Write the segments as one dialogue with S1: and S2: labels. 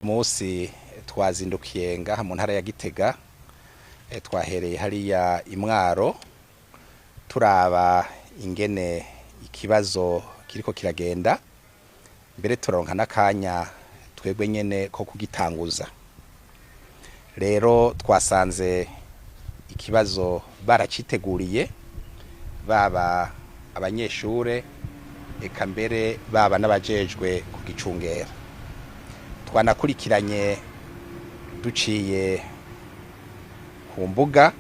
S1: Musi twazindukiye ngaha mu ntara ya Gitega twahereye hariya Imwaro turaba ingene ikibazo kiriko kiragenda mbere turonka n'akanya twebwe nyene ko kugitanguza. Rero twasanze ikibazo baraciteguriye baba abanyeshure eka mbere baba n'abajejwe kugicungera. Twanakurikiranye duciye ku mbuga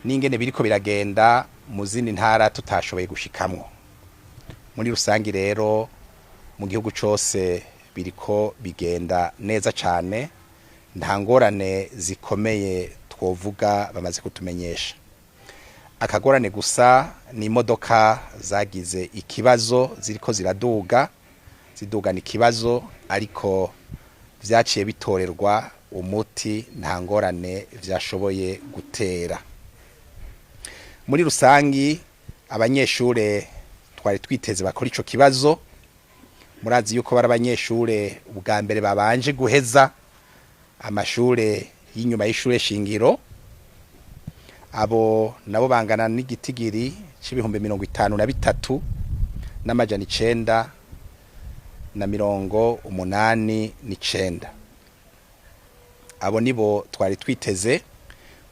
S1: n'ingene biriko biragenda mu zindi ntara tutashoboye gushikamwo. Muri rusangi rero mu gihugu cose biriko bigenda neza cane, nta ngorane zikomeye twovuga bamaze kutumenyesha. Akagorane gusa ni imodoka zagize ikibazo ziriko zidugana ikibazo, ariko vyaciye bitorerwa umuti, nta ngorane vyashoboye gutera. Muri rusangi abanyeshure twari twiteze bakora ico kibazo, murazi yuko bari abanyeshure ubwa mbere babanje guheza amashure y'inyuma y'ishure shingiro. Abo nabo bangana n'igitigiri c'ibihumbi 53 n'amajana 989. Abo nibo twari twiteze.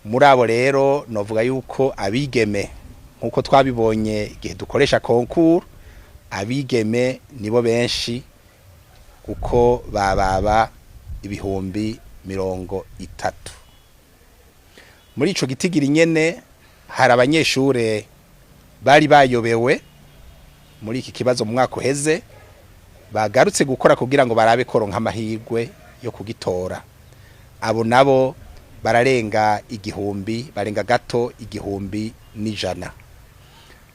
S1: Muri abo rero novuga yuko abigeme nkuko twabibonye igihe dukoresha concours, abigeme nibo benshi kuko bababa ibihumbi 30. Muri ico gitigiri nyene hari abanyeshure bari bayobewe muri iki kibazo mu mwaka uheze, bagarutse gukora kugira ngo barabe koronka amahirwe yo kugitora. Abo nabo bararenga igihumbi, barenga gato 1,100.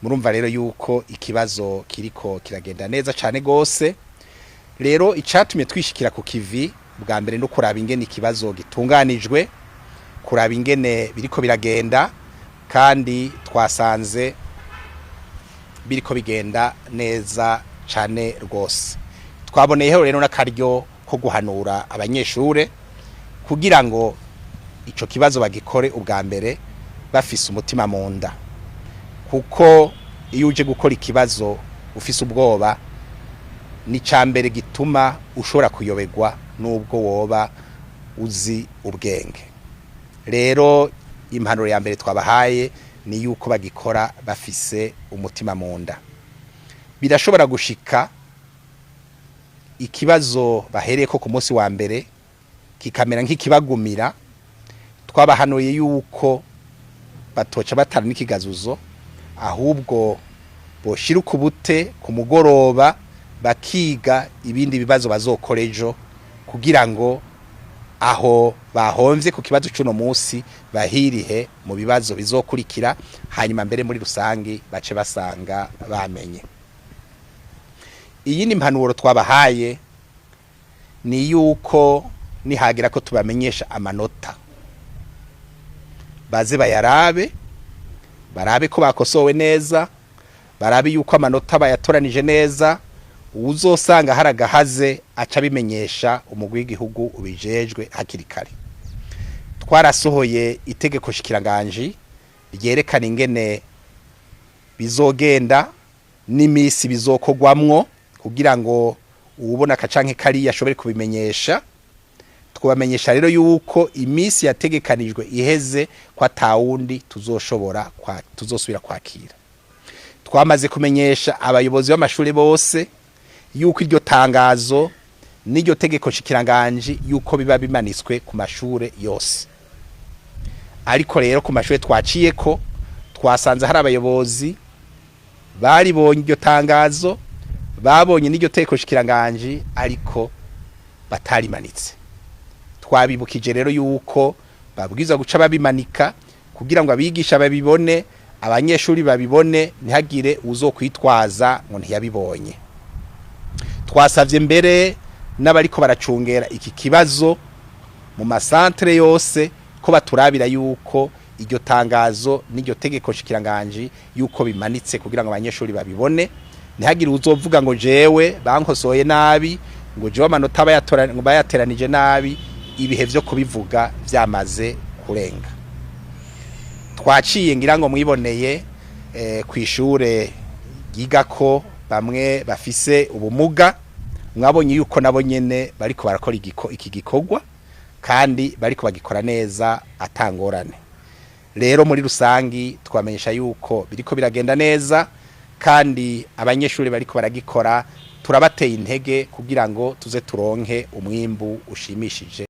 S1: Murumva rero yuko ikibazo kiriko kiragenda neza cane gose. Rero icatumye twishikira ku kivi bwa mbere no kuraba ingene ikibazo gitunganijwe, kuraba ingene biriko biragenda, kandi twasanze biriko bigenda neza cane rwose. Twaboneyeho rero n'akaryo ko guhanura abanyeshure kugira ngo ico kibazo bagikore ubwa mbere bafise umutima mu nda, kuko iyo uje gukora ikibazo ufise ubwoba ni cambere gituma ushobora kuyoberwa nubwo woba uzi ubwenge. Rero impanuro ya mbere twabahaye ni yuko bagikora bafise umutima mu nda. Birashobora gushika ikibazo bahereyeko ku munsi wa mbere kikamera nk'ikibagumira. Twabahanuye yuko batoca batara n'ikigazuzo, ahubwo boshira ukubute ku mugoroba bakiga ibindi bibazo bazokora ejo, kugira ngo aho bahomvye ku kibazo cy'uno munsi bahirihe mu bibazo bizokurikira, hanyuma mbere muri rusangi bace basanga bamenye. Iyi ni impanuro twabahaye, ni yuko nihagira ko tubamenyesha amanota baze bayarabe, barabe ko bakosowe neza, barabe yuko amanota bayatoranije neza. Uzosanga haragahaze aca bimenyesha umugwi w'igihugu ubijejwe hakiri kare. Twarasohoye itegeko shikiranganje ryerekana ingene bizogenda n'imisi bizokogwamwo kugira ngo ubona kacanke kari yashobore kubimenyesha. Twabamenyesha rero yuko imisi yategekanijwe iheze kwa tawundi tuzosubira kwakira. Twamaze kumenyesha abayobozi b'amashuri bose yuko iryo tangazo n'iryo tegeko shikiranganje yuko biba bimanitswe ku mashure yose. Ariko rero ku mashure twaciyeko twasanze hari abayobozi bari bonye iryo tangazo, babonye n'iryo tegeko shikiranganje ariko batarimanitse. Twabibukije rero yuko babwiza guca babimanika kugira ngo abigisha babibone, abanyeshuri babibone, ntihagire uzokwitwaza ngo ntiyabibonye. Twasavye mbere n'abariko baracungera iki kibazo mu masantre yose ko baturabira yuko iryo tangazo n'iryo tegeko shikiranganje yuko bimanitse kugira ngo abanyeshuri babibone, ntihagire uzovuga ngo jewe bankosoye nabi ngo jewe amanota bayateranije nabi ibihe vyo kubivuga vyamaze kurenga. Twaciye ngira ngo mwiboneye kwishure yigako bamwe bafise ubumuga, mwabonye yuko nabo nyene bariko barakora iki gikorwa kandi bariko bagikora neza atangorane. Rero muri rusangi twamenyesha yuko biriko biragenda neza kandi abanyeshuri bariko baragikora turabateye intege kugira ngo tuze turonke umwimbu ushimishije.